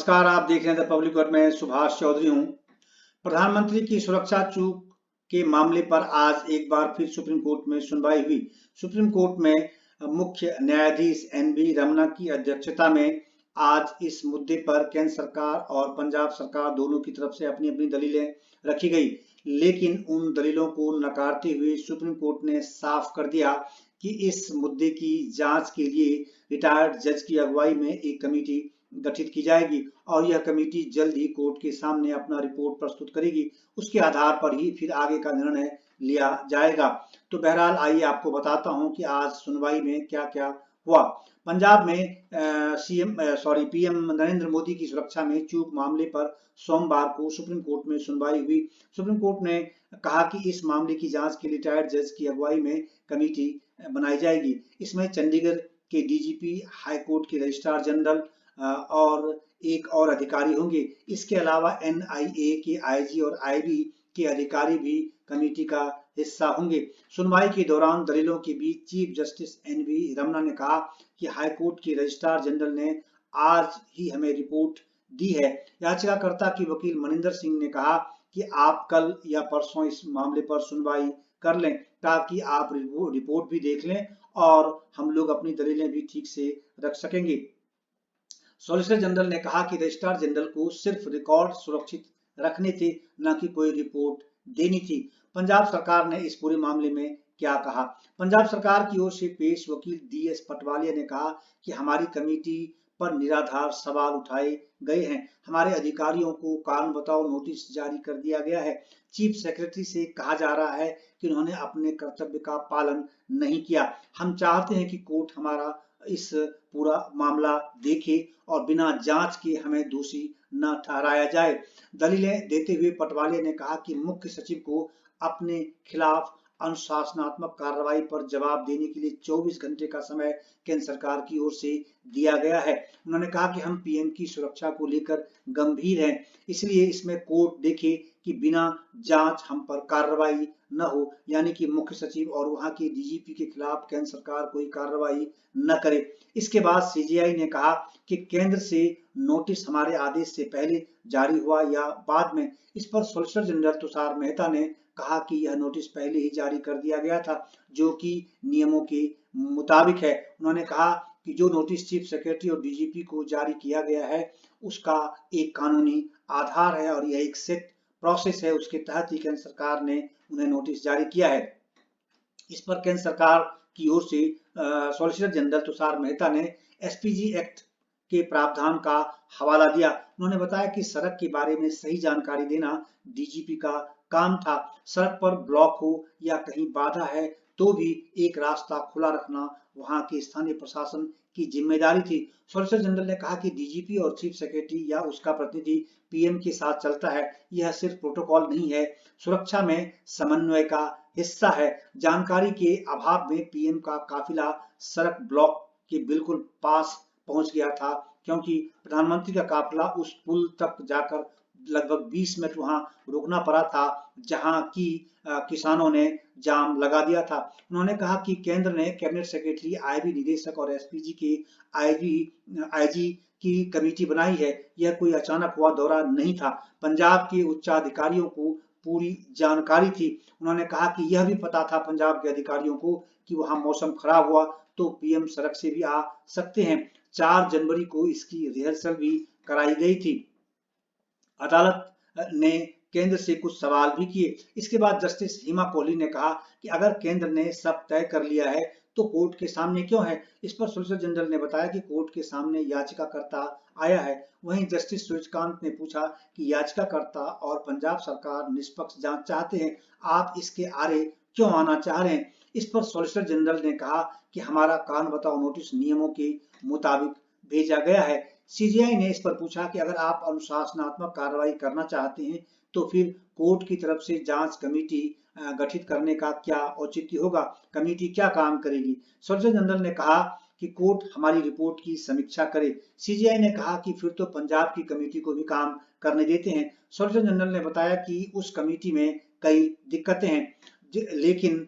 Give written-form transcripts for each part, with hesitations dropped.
नमस्कार, आप देख रहे हैं द पब्लिक और मैं सुभाष चौधरी हूं। प्रधानमंत्री की सुरक्षा चूक के मामले पर आज एक बार फिर सुप्रीम कोर्ट में सुनवाई हुई। सुप्रीम कोर्ट में मुख्य न्यायाधीश एनवी रमन्ना की अध्यक्षता में आज इस मुद्दे पर केंद्र सरकार और पंजाब सरकार दोनों की तरफ से अपनी अपनी दलीलें रखी गई, लेकिन उन दलीलों को नकारते हुए सुप्रीम कोर्ट ने साफ कर दिया कि इस मुद्दे की जांच के लिए रिटायर्ड जज की अगुवाई में एक कमेटी गठित की जाएगी और यह कमेटी जल्द ही कोर्ट के सामने अपना रिपोर्ट प्रस्तुत करेगी। उसके आधार पर ही फिर आगे का निर्णय लिया जाएगा। तो बहरहाल आइए आपको बताता हूं कि आज सुनवाई में क्या क्या हुआ। पंजाब में पीएम नरेंद्र मोदी की सुरक्षा में चूक मामले पर सोमवार को सुप्रीम कोर्ट में सुनवाई हुई। सुप्रीम कोर्ट ने कहा कि इस मामले की जांच के लिए रिटायर्ड जज की अगुवाई में कमेटी बनाई जाएगी। इसमें चंडीगढ़ के डीजीपी, हाईकोर्ट के रजिस्ट्रार जनरल और एक और अधिकारी होंगे। इसके अलावा एनआईए के आईजी और आईबी के अधिकारी भी कमेटी का हिस्सा होंगे। सुनवाई के दौरान दलीलों के बीच चीफ जस्टिस एनवी रमन्ना ने कहा कि हाईकोर्ट के रजिस्ट्रार जनरल ने आज ही हमें रिपोर्ट दी है। याचिकाकर्ता की वकील मनिंदर सिंह ने कहा कि आप कल या परसों इस मामले पर सुनवाई कर लें ताकि आप रिपोर्ट भी देख लें और हम लोग अपनी दलीलें भी ठीक से रख सकेंगे। सॉलिसिटर जनरल ने कहा कि रजिस्ट्रार जनरल को सिर्फ रिकॉर्ड सुरक्षित रखने थे, न कि कोई रिपोर्ट देनी थी। पंजाब सरकार ने इस पूरे मामले में क्या कहा? पंजाब सरकार की ओर से पेश वकील डीएस पटवालिया ने कहा कि हमारी कमेटी पर निराधार सवाल उठाए गए हैं। हमारे अधिकारियों को कारण बताओ नोटिस जारी कर दिया गया है। चीफ सेक्रेटरी से कहा जा रहा है कि उन्होंने अपने कर्तव्य का पालन नहीं किया। हम चाहते हैं कि कोर्ट हमारा इस पूरा मामला देखे और बिना जांच के हमें दोषी न ठहराया जाए। दलीलें देते हुए पटवाले ने कहा कि मुख्य सचिव को अपने खिलाफ अनुशासनात्मक कार्रवाई पर जवाब देने के लिए 24 घंटे का समय केंद्र सरकार की ओर से दिया गया है। उन्होंने कहा कि हम पीएम की सुरक्षा को लेकर गंभीर हैं, इसलिए इसमें कोर्ट देखे कि बिना जांच हम पर कार्रवाई न हो, यानी कि मुख्य सचिव और वहां के डीजीपी के खिलाफ केंद्र सरकार कोई कार्रवाई न करे। इसके बाद सीजेआई ने कहा कि केंद्र से नोटिस हमारे आदेश से पहले जारी हुआ या बाद में। इस पर सॉलिसिटर जनरल तुषार मेहता ने कहा कि यह नोटिस पहले ही जारी कर दिया गया था, जो कि नियमों के मुताबिक है। उन्होंने कहा कि जो नोटिस चीफ सेक्रेटरी और डीजीपी को जारी किया गया है उसका एक कानूनी आधार है और यह एक सेट प्रोसेस है, उसके तहत ही केंद्र सरकार ने उन्हें नोटिस जारी किया है। इस पर केंद्र सरकार की ओर से सॉलिसिटर जनरल तुषार मेहता ने एसपीजी एक्ट के प्रावधान का हवाला दिया। उन्होंने बताया कि सड़क के बारे में सही जानकारी देना डीजीपी का काम था। सड़क पर ब्लॉक हो या कहीं बाधा है तो भी एक रास्ता खुला रखना वहां के स्थानीय प्रशासन की जिम्मेदारी थी। सॉलिसिटर जनरल ने कहा कि डीजीपी और चीफ सेक्रेटरी या उसका प्रतिनिधि पीएम के साथ चलता है। यह सिर्फ प्रोटोकॉल नहीं है, सुरक्षा में समन्वय का हिस्सा है। जानकारी के अभाव में पीएम का काफिला सड़क ब्लॉक के बिल्कुल पास पहुंच गया था, क्योंकि प्रधानमंत्री का काफिला उस पुल तक जाकर लगभग 20 मिनट वहां रुकना पड़ा था, जहां की किसानों ने जाम लगा दिया था। उन्होंने कहा कि केंद्र ने कैबिनेट सेक्रेटरी, आईबी निदेशक और एसपीजी के आईजी की कमेटी बनाई है। यह कोई अचानक हुआ दौरा नहीं था। पंजाब के उच्चाधिकारियों को पूरी जानकारी थी। उन्होंने कहा कि यह भी पता था पंजाब के अधिकारियों को कि वहां मौसम खराब हुआ तो पीएम सड़क से भी आ सकते हैं। 4 जनवरी को इसकी रिहर्सल भी कराई गई थी। अदालत ने केंद्र से कुछ सवाल भी किए। इसके बाद जस्टिस हिमा कोहली ने कहा कि अगर केंद्र ने सब तय कर लिया है तो कोर्ट के सामने क्यों है? इस पर सॉलिसिटर जनरल ने बताया कि कोर्ट के सामने याचिकाकर्ता आया है। वहीं जस्टिस सूर्यकांत ने पूछा कि याचिकाकर्ता और पंजाब सरकार निष्पक्ष जांच चाहते हैं, आप इसके आरे क्यों आना चाह रहे हैं? इस पर सॉलिसिटर जनरल ने कहा कि हमारा कारण बताओ नोटिस नियमों के मुताबिक भेजा गया है। सीजीआई ने इस पर पूछा कि अगर आप अनुशासनात्मक कार्रवाई करना चाहते हैं तो फिर कोर्ट की तरफ से जांच कमेटी गठित करने का क्या औचित्य होगा? कमेटी क्या काम करेगी? सॉलिसिटर जनरल ने कहा कि कोर्ट हमारी रिपोर्ट की समीक्षा करे। सीजीआई ने कहा कि फिर तो पंजाब की कमेटी को भी काम करने देते हैं। सॉलिसिटर जनरल ने बताया कि उस कमेटी में कई दिक्कतें हैं, लेकिन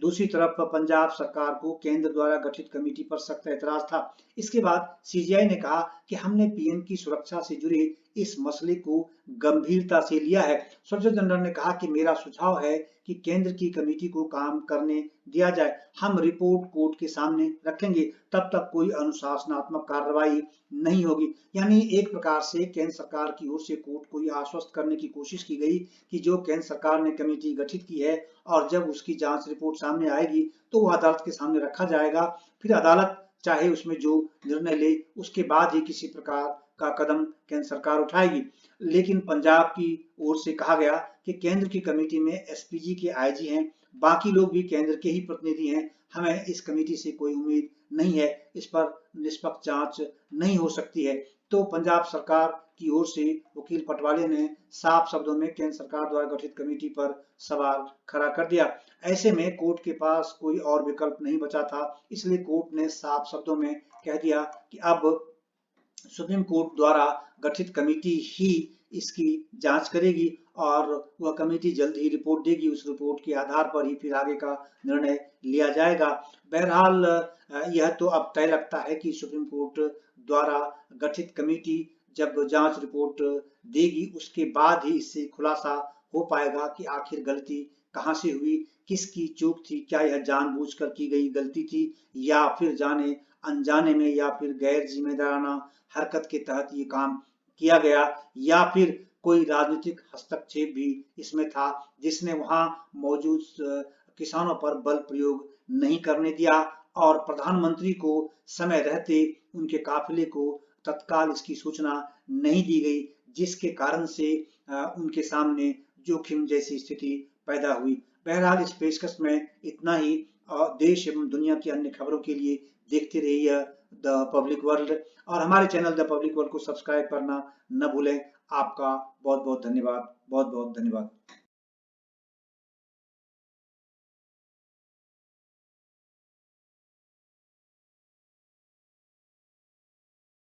दूसरी तरफ पंजाब सरकार को केंद्र द्वारा गठित कमेटी पर सख्त ऐतराज था। इसके बाद सीजेआई ने कहा कि हमने पीएम की सुरक्षा से जुड़े इस मसले को गंभीरता से लिया है। सॉलिसिटर जनरल ने कहा कि मेरा सुझाव है कि केंद्र की कमेटी को काम करने दिया जाए। हम रिपोर्ट कोर्ट के सामने रखेंगे, तब तक कोई अनुशासनात्मक कार्रवाई नहीं होगी। यानी एक प्रकार से केंद्र सरकार की ओर से कोर्ट को यह आश्वस्त करने की कोशिश की गई कि जो केंद्र सरकार ने कमेटी गठित की है और जब उसकी जांच रिपोर्ट सामने आएगी तो वह अदालत के सामने रखा जाएगा। फिर अदालत चाहे उसमें जो निर्णय ले उसके बाद ही किसी प्रकार का कदम केंद्र सरकार उठाएगी। लेकिन पंजाब की ओर से कहा गया कि केंद्र की कमेटी में एसपीजी के आईजी हैं, बाकी लोग भी केंद्र के ही प्रतिनिधि हैं, हमें इस कमेटी से कोई उम्मीद नहीं है, इस पर निष्पक्ष जांच नहीं हो सकती है। तो पंजाब सरकार की ओर से वकील पटवाले ने साफ शब्दों में केंद्र सरकार द्वारा गठित कमेटी पर सवाल खड़ा कर दिया। ऐसे में कोर्ट के पास कोई और विकल्प नहीं बचा था, इसलिए कोर्ट ने साफ शब्दों में कह दिया कि अब सुप्रीम कोर्ट द्वारा गठित कमेटी ही इसकी जांच करेगी और वह कमेटी जल्द ही रिपोर्ट देगी। उस रिपोर्ट के आधार पर ही फिर आगे का निर्णय लिया जाएगा। बहरहाल यह तो अब तय लगता है कि सुप्रीम कोर्ट द्वारा गठित कमेटी जब जांच रिपोर्ट देगी उसके बाद ही इससे खुलासा हो पाएगा कि आखिर गलती कहां से हुई, किसकी चूक थी, क्या यह जानबूझकर की गई गलती थी या फिर जाने अनजाने में या फिर गैर जिम्मेदाराना हरकत के तहत ये काम किया गया या फिर कोई राजनीतिक हस्तक्षेप भी इसमें था जिसने वहां मौजूद किसानों पर बल प्रयोग नहीं करने दिया और प्रधानमंत्री को समय रहते उनके काफिले को तत्काल इसकी सूचना नहीं दी गई, जिसके कारण से उनके सामने जोखिम जैसी स्थिति पैदा हुई। बहरहाल इस पेशकश में इतना ही। देश एवं दुनिया की अन्य खबरों के लिए देखते रहिए द पब्लिक वर्ल्ड और हमारे चैनल द पब्लिक वर्ल्ड को सब्सक्राइब करना न भूलें। आपका बहुत बहुत धन्यवाद, बहुत बहुत धन्यवाद।